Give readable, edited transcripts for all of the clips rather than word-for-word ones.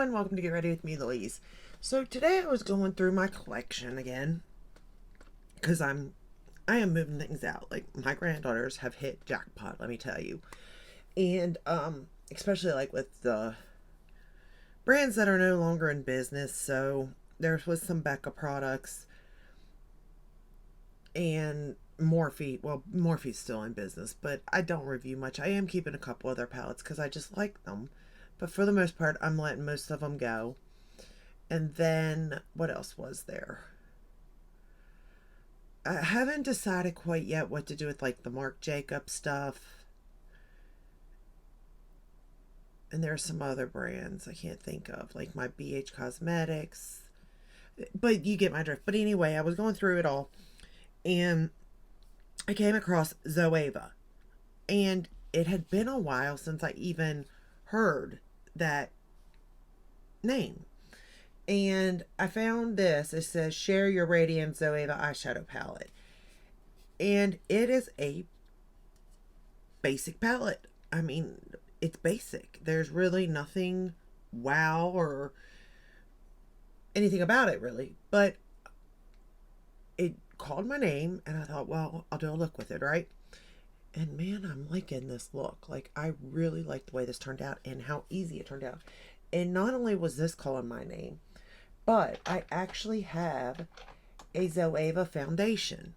everyone, welcome to Get Ready with me, Louise. So today I was going through my collection again because I am moving things out. Like my granddaughters have hit jackpot, let me tell you. And especially like with the brands that are no longer in business. So there was some Becca products and Morphe. Well, Morphe's still in business, but I don't review much. I am keeping a couple other palettes because I just like them. But for the most part, I'm letting most of them go. And then what else was there? I haven't decided quite yet what to do with like the Marc Jacobs stuff. And there are some other brands I can't think of, like my BH Cosmetics. But you get my drift. But anyway, I was going through it all and I came across Zoeva. And it had been a while since I even heard that name. And I found this. It says share your Radiance Zoeva eyeshadow palette. And it is a basic palette. I mean, it's basic. There's really nothing wow or anything about it really. But it called my name and I thought, well, I'll do a look with it, right? And man, I'm liking this look. Like, I really like the way this turned out and how easy it turned out. And not only was this calling my name, but I actually have a Zoeva foundation.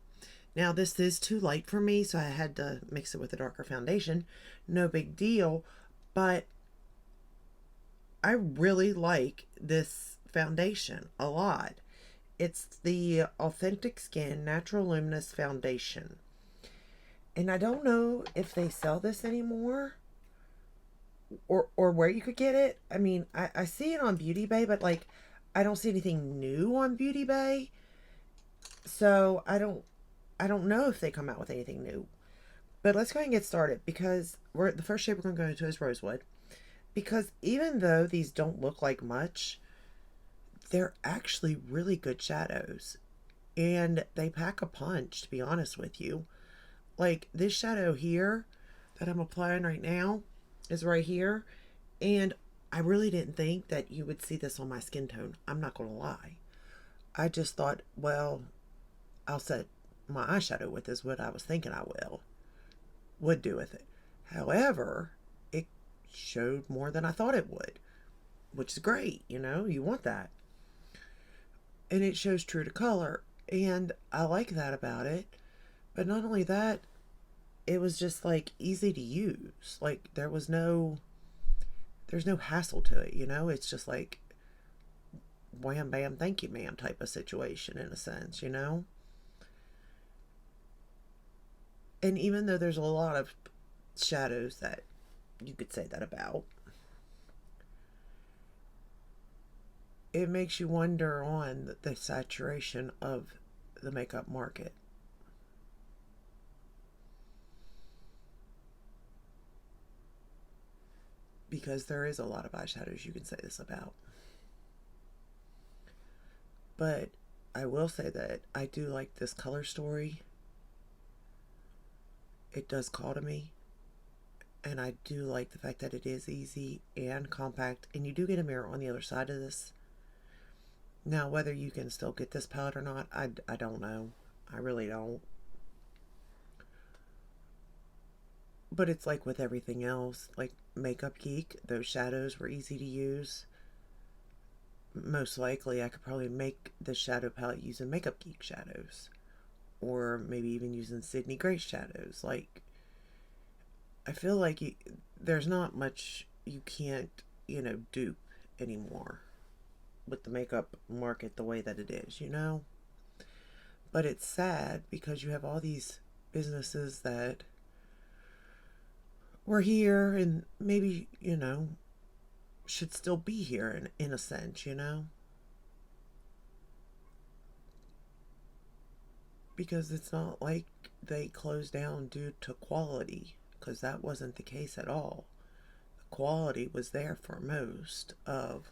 Now, this is too light for me, so I had to mix it with a darker foundation. No big deal, but I really like this foundation a lot. It's the Authentic Skin Natural Luminous Foundation. And I don't know if they sell this anymore or where you could get it. I mean, I see it on Beauty Bay, but like I don't see anything new on Beauty Bay. So I don't know if they come out with anything new. But let's go ahead and get started because the first shade we're going to go into is Rosewood. Because even though these don't look like much, they're actually really good shadows. And they pack a punch, to be honest with you. Like this shadow here that I'm applying right now is right here. And I really didn't think that you would see this on my skin tone. I'm not going to lie. I just thought, well, I'll set my eyeshadow with is what I was thinking I would do with it. However, it showed more than I thought it would, which is great. You want that. And it shows true to color. And I like that about it. But not only that, it was just like easy to use. Like there's no hassle to it, It's just like wham bam thank you ma'am type of situation in a sense. And even though there's a lot of shadows that you could say that about, it makes you wonder on the saturation of the makeup market. Because there is a lot of eyeshadows you can say this about. But I will say that I do like this color story. It does call to me. And I do like the fact that it is easy and compact. And you do get a mirror on the other side of this. Now, whether you can still get this palette or not, I don't know. I really don't. But it's like with everything else, like Makeup Geek, those shadows were easy to use. Most likely I could probably make the shadow palette using Makeup Geek shadows. Or maybe even using Sydney Grace shadows. Like, I feel like there's not much you can't, dupe anymore with the makeup market the way that it is. But it's sad because you have all these businesses that were here and maybe, should still be here in a sense. Because it's not like they closed down due to quality, because that wasn't the case at all. The quality was there for most of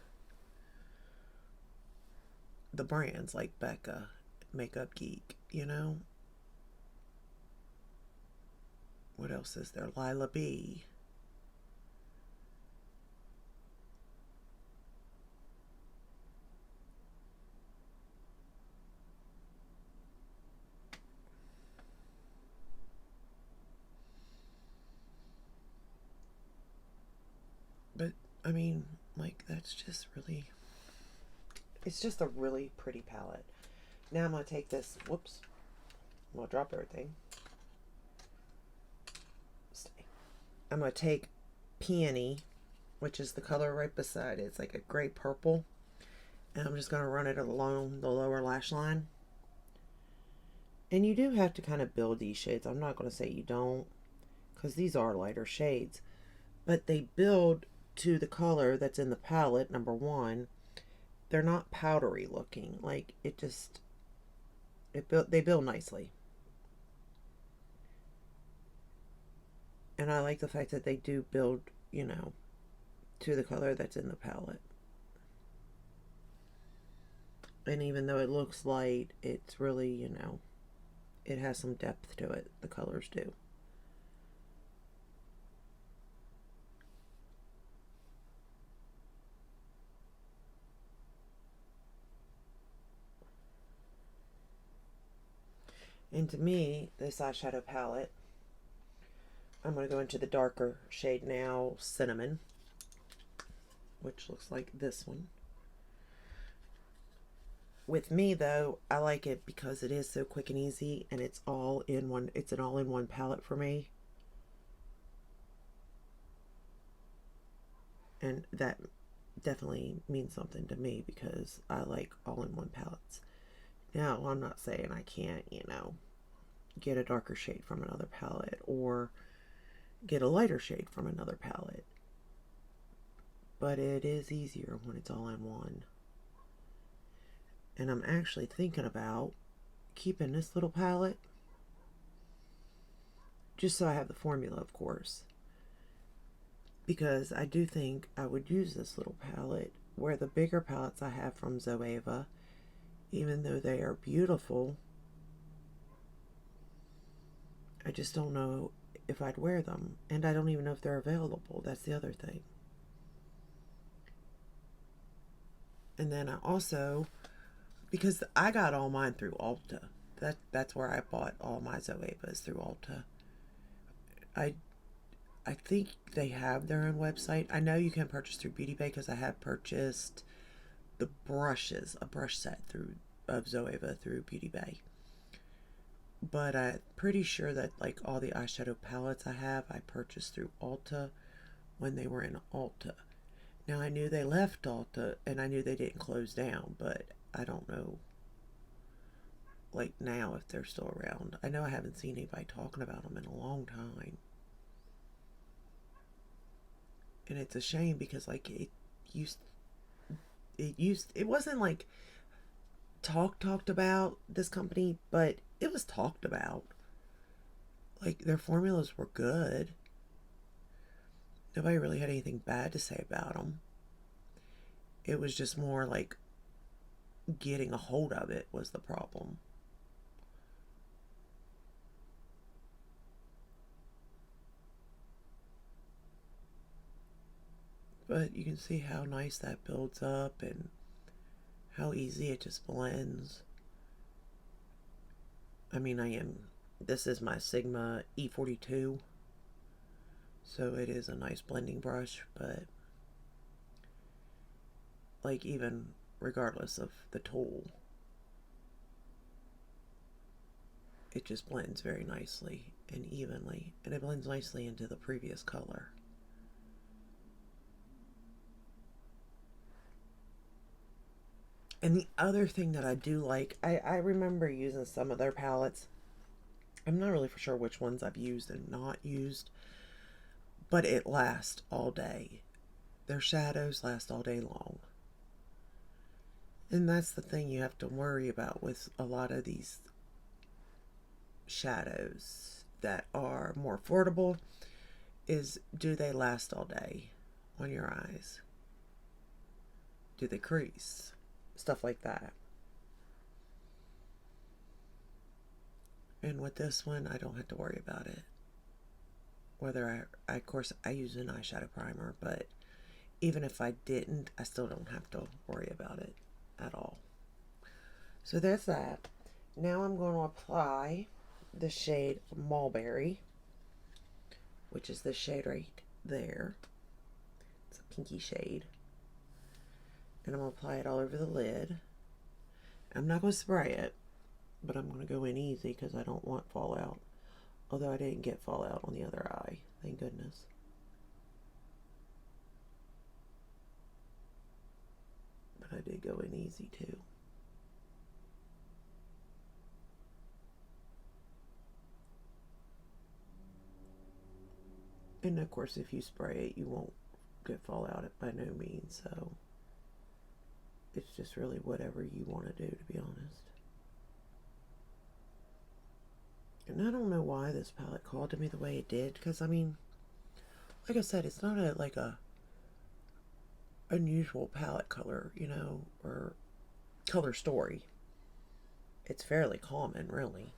the brands like Becca, Makeup Geek. What else is there? Lila B. But, I mean, like, that's just really, it's just a really pretty palette. Now I'm going to take this, whoops, I'm going to drop everything. Stay. I'm going to take Peony, which is the color right beside it. It's like a gray purple. And I'm just going to run it along the lower lash line. And you do have to kind of build these shades. I'm not going to say you don't, because these are lighter shades. But they build to the color that's in the palette, number one. They're not powdery looking. Like, it just, they build nicely. And I like the fact that they do build, you know, to the color that's in the palette. And even though it looks light, it's really, you know, it has some depth to it. The colors do. And to me, this eyeshadow palette, I'm going to go into the darker shade now, Cinnamon, which looks like this one. With me though, I like it because it is so quick and easy, and it's all in one, it's an all-in-one palette for me. And that definitely means something to me because I like all-in-one palettes. Now, I'm not saying I can't, you know, get a darker shade from another palette or get a lighter shade from another palette. But it is easier when it's all in one. And I'm actually thinking about keeping this little palette just so I have the formula, of course. Because I do think I would use this little palette where the bigger palettes I have from Zoeva, even though they are beautiful, I just don't know if I'd wear them. And I don't even know if they're available. That's the other thing. And then I also, because I got all mine through Ulta. That's where I bought all my Zoevas, through Ulta. I I think they have their own website. I know you can purchase through Beauty Bay because I have purchased the brushes, a brush set through of Zoeva through Beauty Bay. But I'm pretty sure that like all the eyeshadow palettes I purchased through Ulta when they were in Ulta. Now I knew they left Ulta and I knew they didn't close down, but I don't know like now if they're still around. I know I haven't seen anybody talking about them in a long time. And it's a shame because like used it wasn't like talked about, this company, but it was talked about. Like their formulas were good. Nobody really had anything bad to say about them. It was just more like getting a hold of it was the problem. But you can see how nice that builds up and how easy it just blends. I mean, this is my Sigma E42, so it is a nice blending brush, but like even regardless of the tool, it just blends very nicely and evenly, and it blends nicely into the previous color. And the other thing that I do like, I remember using some of their palettes. I'm not really for sure which ones I've used and not used, but it lasts all day. Their shadows last all day long. And that's the thing you have to worry about with a lot of these shadows that are more affordable is, do they last all day on your eyes? Do they crease? Stuff like that. And with this one, I don't have to worry about it. Whether of course, I use an eyeshadow primer, but even if I didn't, I still don't have to worry about it at all. So there's that. Now I'm going to apply the shade Mulberry, which is the shade right there. It's a pinky shade. And I'm going to apply it all over the lid. I'm not going to spray it, but I'm going to go in easy because I don't want fallout. Although I didn't get fallout on the other eye, thank goodness. But I did go in easy too. And of course, if you spray it, you won't get fallout by no means, so it's just really whatever you want to do, to be honest. And I don't know why this palette called to me the way it did, because I mean, like I said, it's not like a unusual palette color, you know, or color story. It's fairly common, really.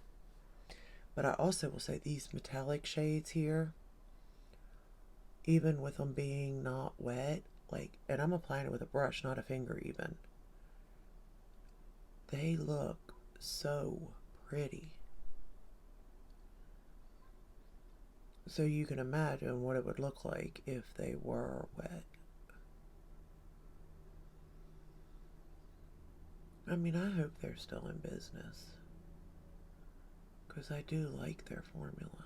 But I also will say these metallic shades here, even with them being not wet, like, and I'm applying it with a brush, not a finger even, they look so pretty. So you can imagine what it would look like if they were wet. I mean, I hope they're still in business, because I do like their formula.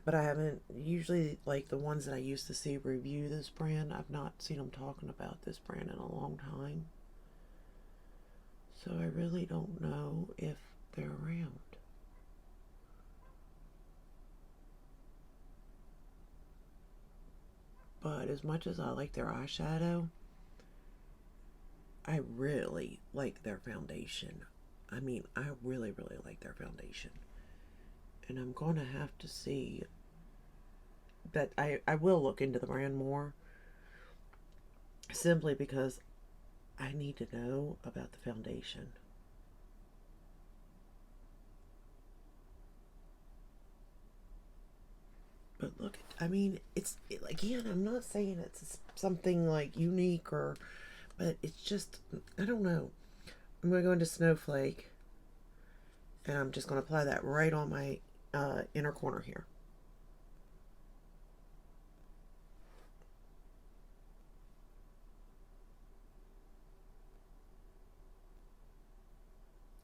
But I haven't, usually like the ones that I used to see review this brand, I've not seen them talking about this brand in a long time. So I really don't know if they're around. But as much as I like their eyeshadow, I really like their foundation. I mean, I really, really like their foundation. And I'm going to have to see that I will look into the brand more, simply because I need to know about the foundation. But look, I mean, again, I'm not saying it's something like unique but it's just, I don't know. I'm going to go into Snowflake, and I'm just going to apply that right on my inner corner here.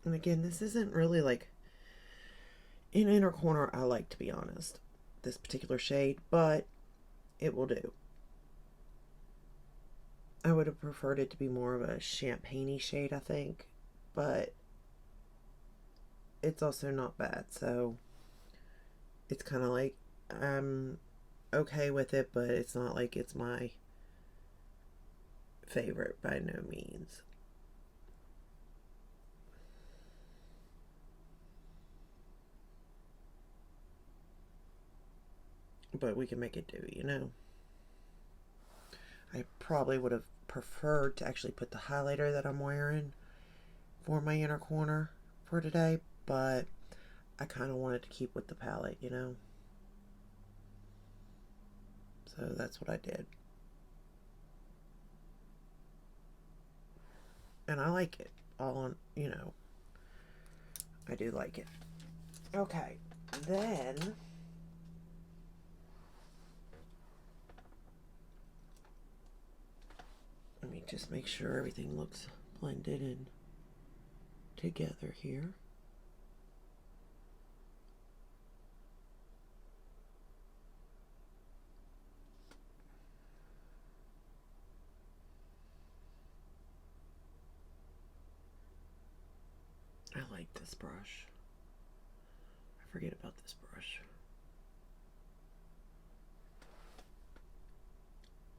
And again, this isn't really like an inner corner I like, to be honest, this particular shade, but it will do. I would have preferred it to be more of a champagne-y shade, I think, but it's also not bad, so it's kind of like I'm okay with it, but it's not like it's my favorite by no means. But we can make it do, you know. I probably would have preferred to actually put the highlighter that I'm wearing for my inner corner for today, but I kind of wanted to keep with the palette, you know. So that's what I did. And I like it. All on, you know, I do like it. Okay, then let me just make sure everything looks blended in together here. I like this brush. I forget about this brush.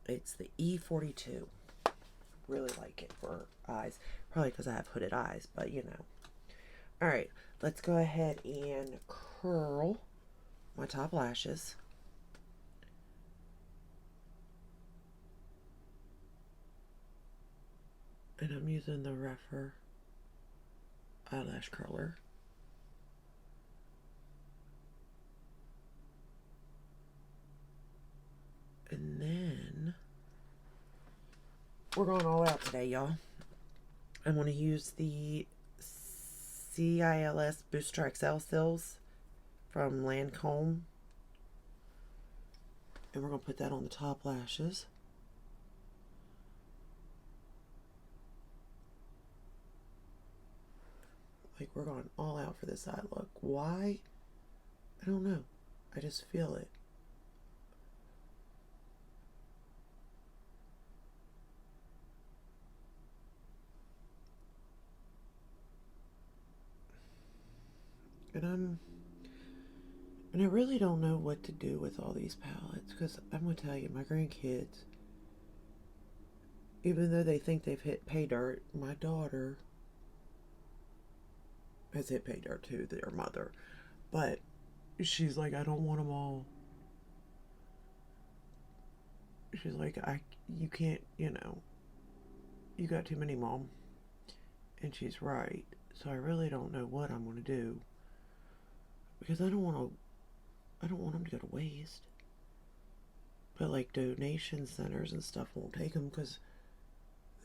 It's the E42. Really like it for eyes. Probably because I have hooded eyes, but you know. Alright, let's go ahead and curl my top lashes. And I'm using the Rephr eyelash curler. And then we're going all out today, y'all. I'm going to use the CILS Booster XL Sills from Lancome. And we're going to put that on the top lashes. Like, we're going all out for this eye look. Why? I don't know. I just feel it. And I really don't know what to do with all these palettes, because I'm going to tell you, my grandkids, even though they think they've hit pay dirt, my daughter has hit pay dirt to their mother. But she's like, I don't want them all. She's like, you can't, you got too many, Mom. And she's right. So I really don't know what I'm going to do, because I don't want them to go to waste. But like donation centers and stuff won't take them, because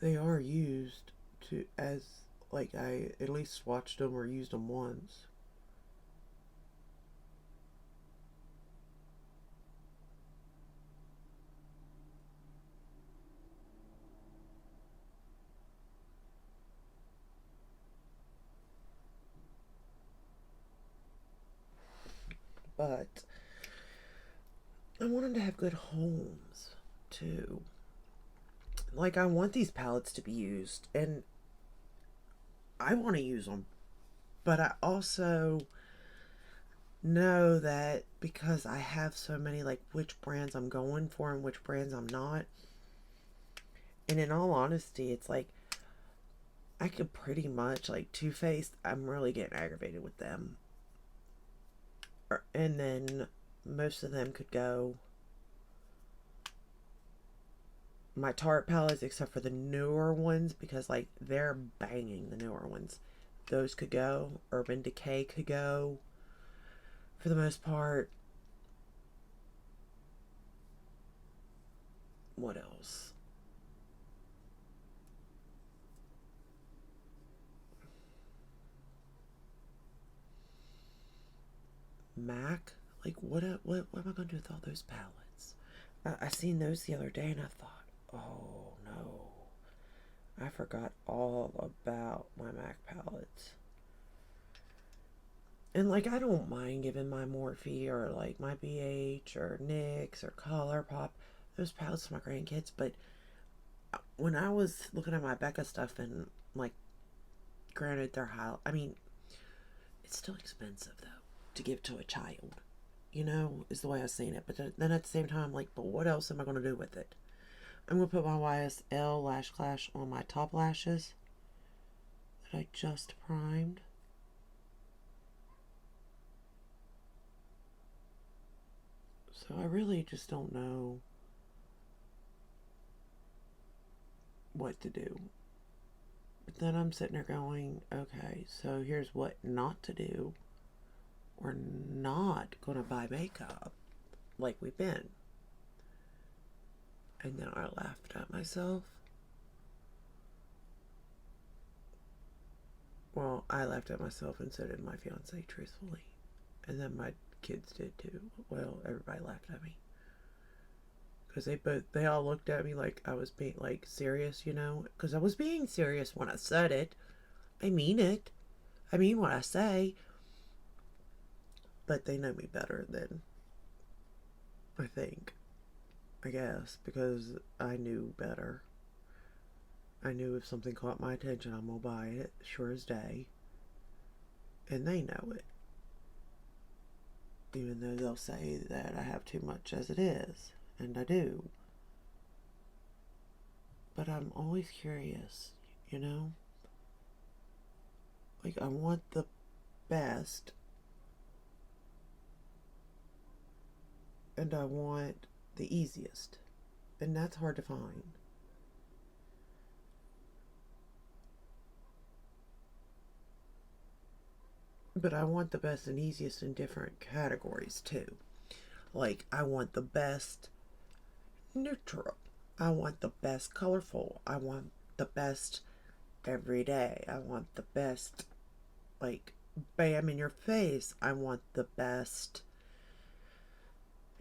they are used to as like I at least swatched them or used them once. But I want them to have good homes too. Like, I want these palettes to be used, and I want to use them, but I also know that because I have so many, like, which brands I'm going for and which brands I'm not. And in all honesty, it's like I could pretty much, like, Too Faced, I'm really getting aggravated with them. And then most of them could go. My Tarte palettes, except for the newer ones, because, like, they're banging, the newer ones. Those could go. Urban Decay could go. For the most part. What else? MAC? Like, what am I going to do with all those palettes? I seen those the other day and I thought, oh no. I forgot all about my MAC palettes. And, like, I don't mind giving my Morphe or, like, my BH or NYX or ColourPop those palettes to my grandkids, but when I was looking at my Becca stuff, and, like, granted, they're high, I mean, it's still expensive, though, to give to a child, is the way I've seen it. But then at the same time, I'm like, but what else am I going to do with it? I'm going to put my YSL Lash Clash on my top lashes that I just primed. So I really just don't know what to do. But then I'm sitting there going, okay, so here's what not to do. We're not going to buy makeup like we've been. And then I laughed at myself. Well, I laughed at myself, and so did my fiance, truthfully. And then my kids did too. Well, everybody laughed at me. Because they all looked at me like I was being, like, serious, Because I was being serious when I said it. I mean it. I mean what I say. But they know me better than I think. I guess. Because I knew better. I knew if something caught my attention, I'm going to buy it. Sure as day. And they know it. Even though they'll say that I have too much as it is. And I do. But I'm always curious, Like, I want the best. And I want the easiest. And that's hard to find. But I want the best and easiest in different categories too. Like, I want the best neutral. I want the best colorful. I want the best everyday. I want the best, like, bam in your face. I want the best,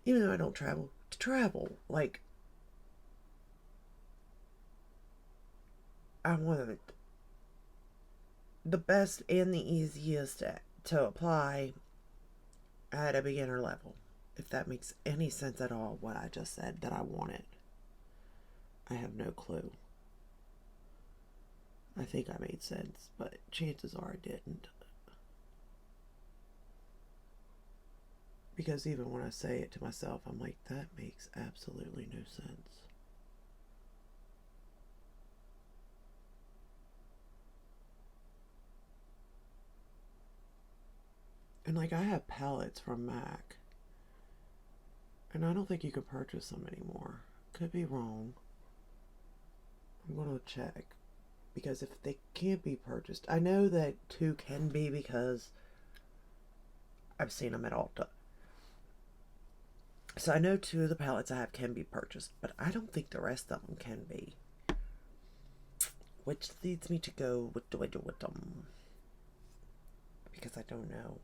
even though I don't travel to travel. Like, I wanted the best and the easiest to apply at a beginner level. If that makes any sense at all, what I just said that I wanted. I have no clue. I think I made sense, but chances are I didn't. Because even when I say it to myself, I'm like, that makes absolutely no sense. And like, I have palettes from MAC, and I don't think you can purchase them anymore. Could be wrong. I'm gonna check. Because if they can't be purchased, I know that 2 can be because I've seen them at Ulta. So I know 2 of the palettes I have can be purchased, but I don't think the rest of them can be. Which leads me to go, what do I do with them? Because I don't know.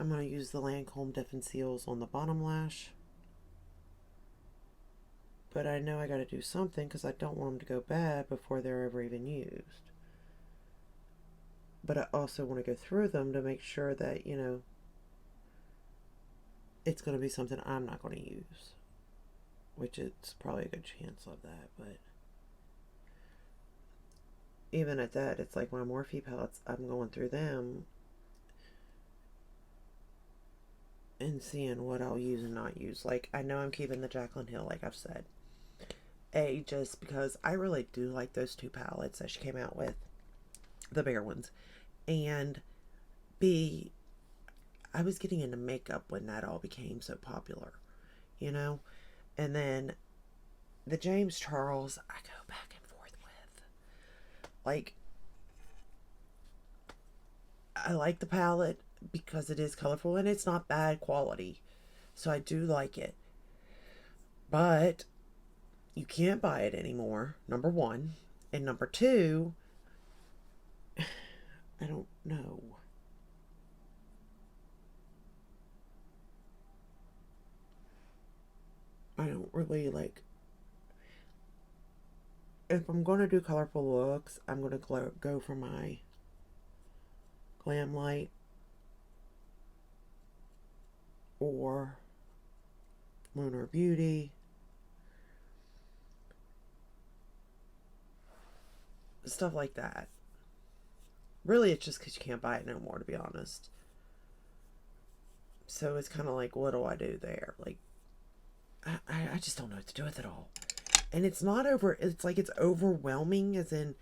I'm going to use the Lancome Def and Seals on the bottom lash. But I know I got to do something because I don't want them to go bad before they're ever even used. But I also want to go through them to make sure that, you know, it's going to be something I'm not going to use. Which it's probably a good chance of that, but even at that, it's like my Morphe palettes, I'm going through them and seeing what I'll use and not use. Like, I know I'm keeping the Jaclyn Hill, like I've said. A, just because I really do like those 2 palettes that she came out with. The bigger ones. And B, I was getting into makeup when that all became so popular. You know? And then the James Charles, I go back and forth with. Like, I like the palette because it is colorful and it's not bad quality. So I do like it. But you can't buy it anymore, number 1. And number 2, I don't know. I don't really like. If I'm going to do colorful looks, I'm going to go for my Glam Light or Lunar Beauty. Stuff like that. Really, it's just because you can't buy it no more, to be honest. So it's kind of like, what do I do there? Like, I just don't know what to do with it all. And it's not it's like it's overwhelming, as in,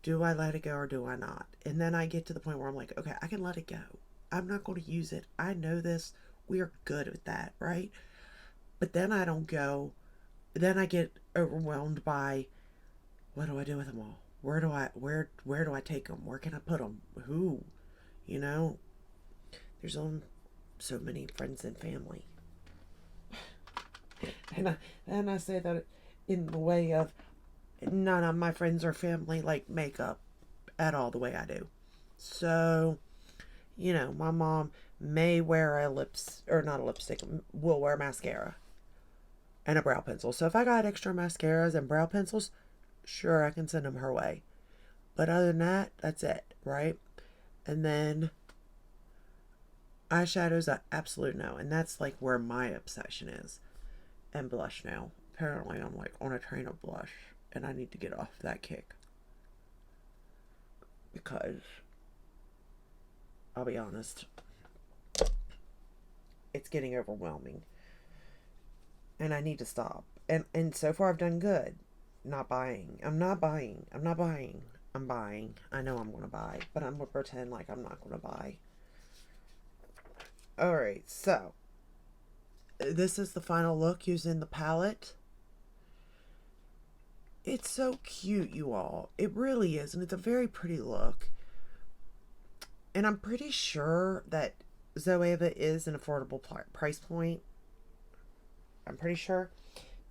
do I let it go or do I not? And then I get to the point where I'm like, okay, I can let it go. I'm not going to use it. I know this. We are good with that, right? But then I don't go. Then I get overwhelmed by, what do I do with them all? Where do I take them? Where can I put them? Who? You know, there's only so many friends and family. And I say that in the way of none of my friends or family like makeup at all the way I do. So, you know, my mom may wear not a lipstick, will wear mascara and a brow pencil. So if I got extra mascaras and brow pencils, sure, I can send them her way. But other than that, that's it, right? And then eyeshadows, I absolute no. And that's like where my obsession is. And blush now. Apparently I'm like on a train of blush. And I need to get off that kick. Because, I'll be honest, it's getting overwhelming. And I need to stop. And so far I've done good. Not buying. I'm buying. I know I'm going to buy. But I'm going to pretend like I'm not going to buy. Alright, so. This is the final look using the palette. It's so cute, you all. It really is. And it's a very pretty look. And I'm pretty sure that Zoeva is an affordable price point. I'm pretty sure.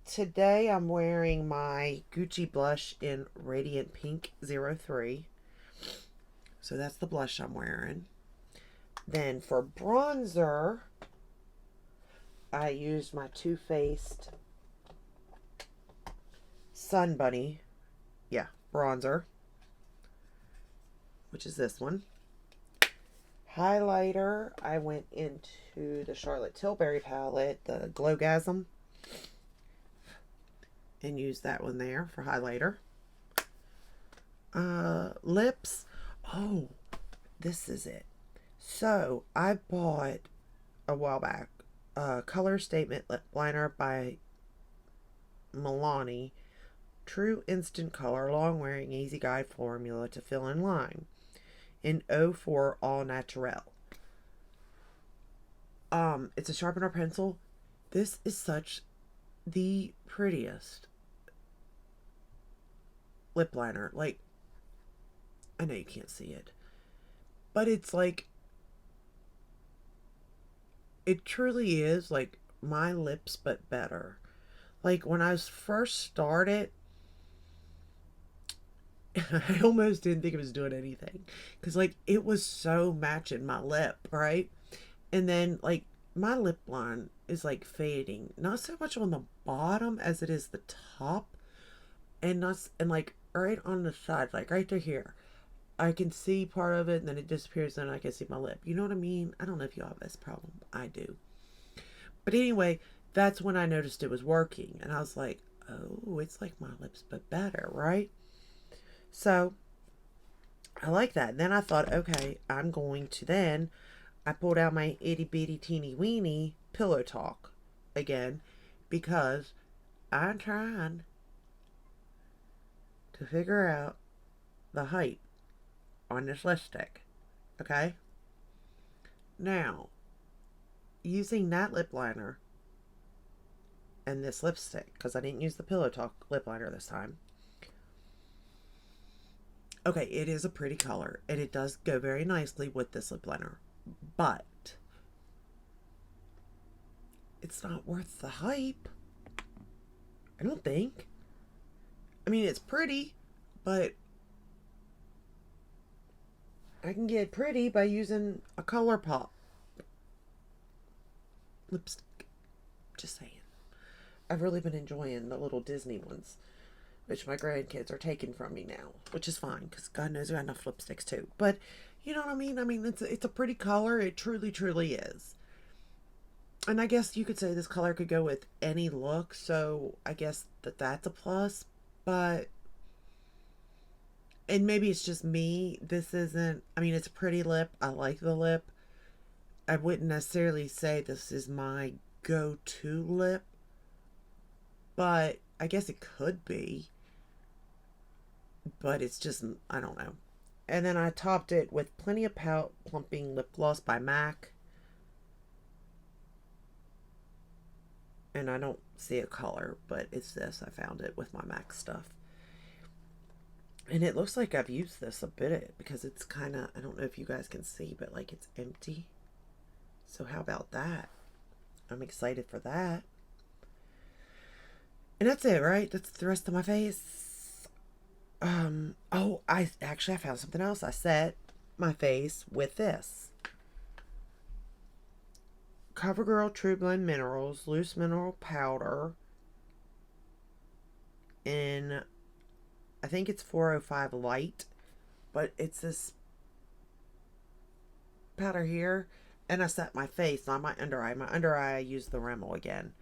Today I'm wearing my Gucci blush in Radiant Pink 03. So that's the blush I'm wearing. Then for bronzer, I used my Too Faced Sun Bunny, yeah, bronzer, which is this one. Highlighter, I went into the Charlotte Tilbury palette, the Glowgasm, and used that one there for highlighter. Lips, oh, this is it. So, I bought a while back Color Statement Lip Liner by Milani. True Instant Color, Long Wearing, Easy Guide Formula to Fill in Line. In 04 All Naturel. It's a sharpener pencil. This is such the prettiest lip liner. Like, I know you can't see it, but it's like, it truly is like my lips but better. Like when I first started, I almost didn't think it was doing anything because like it was so matching my lip, right? And then like my lip line is like fading, not so much on the bottom as it is the top, and not and like right on the side, like right through here. I can see part of it and then it disappears and I can see my lip. You know what I mean? I don't know if you have this problem. I do. But anyway, that's when I noticed it was working. And I was like, oh, it's like my lips but better, right? So I like that. And then I thought, okay, I'm going to then, I pulled out my itty bitty teeny weeny Pillow Talk again because I'm trying to figure out the height on this lipstick. Okay? Now, using that lip liner and this lipstick, because I didn't use the Pillow Talk lip liner this time. Okay, it is a pretty color, and it does go very nicely with this lip liner, but it's not worth the hype. I don't think. I mean, it's pretty, but I can get pretty by using a ColourPop lipstick. Just saying. I've really been enjoying the little Disney ones, which my grandkids are taking from me now, which is fine because God knows I got enough lipsticks too. But you know what I mean? I mean, it's a pretty color. It truly, truly is. And I guess you could say this color could go with any look, so I guess that's a plus. But, and maybe it's just me. This isn't, I mean, it's a pretty lip. I like the lip. I wouldn't necessarily say this is my go-to lip, but I guess it could be. But it's just, I don't know. And then I topped it with Plenty of Pout Plumping Lip Gloss by MAC. And I don't see a color, but it's this. I found it with my MAC stuff. And it looks like I've used this a bit because it's kind of, I don't know if you guys can see, but like it's empty. So how about that? I'm excited for that. And that's it, right? That's the rest of my face. Oh, I found something else. I set my face with this. CoverGirl True Blend Minerals Loose Mineral Powder in, I think it's 405 Light, but it's this powder here, and I set my face, not my under eye. My under eye, I use the Rimmel again.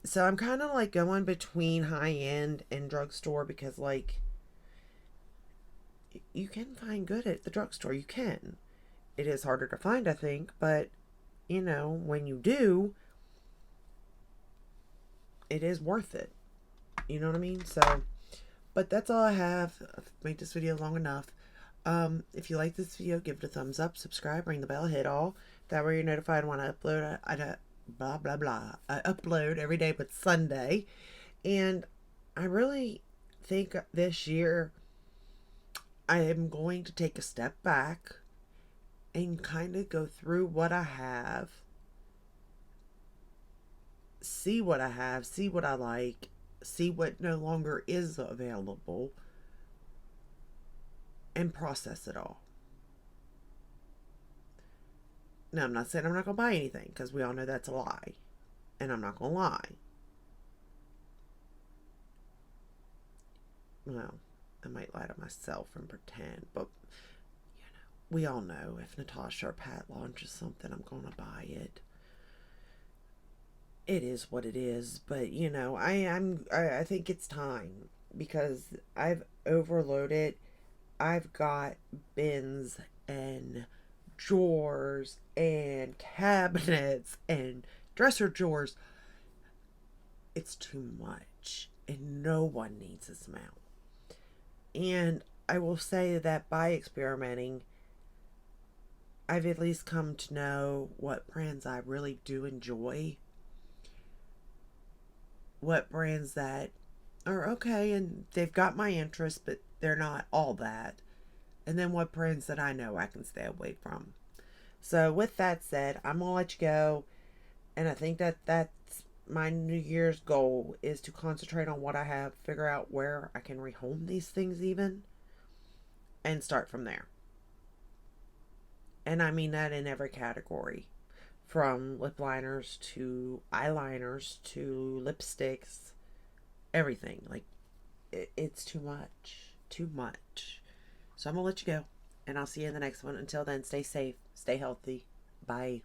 So I'm kind of like going between high-end and drugstore because, like, you can find good at the drugstore. You can. It is harder to find, I think, but, you know, when you do, it is worth it. You know what I mean? So, but that's all I have. I've made this video long enough. If you like this video, give it a thumbs up, subscribe, ring the bell, hit all. That way you're notified when I upload. Blah, blah, blah. I upload every day but Sunday. And I really think this year I am going to take a step back and kind of go through what I have. See what I have. See what I like. See what no longer is available. And process it all. Now, I'm not saying I'm not going to buy anything because we all know that's a lie. And I'm not going to lie. Well, I might lie to myself and pretend, but we all know if Natasha or Pat launches something, I'm going to buy it. It is what it is, but I think it's time because I've overloaded. I've got bins and drawers and cabinets and dresser drawers. It's too much, and no one needs this amount. And I will say that by experimenting, I've at least come to know what brands I really do enjoy, what brands that are okay and they've got my interest, but they're not all that, and then what brands that I know I can stay away from. So, with that said, I'm gonna let you go, and I think that that's my New Year's goal is to concentrate on what I have, figure out where I can rehome these things even, and start from there. And I mean that in every category, from lip liners to eyeliners to lipsticks, everything. Like, it's too much. Too much. So I'm going to let you go. And I'll see you in the next one. Until then, stay safe, stay healthy. Bye.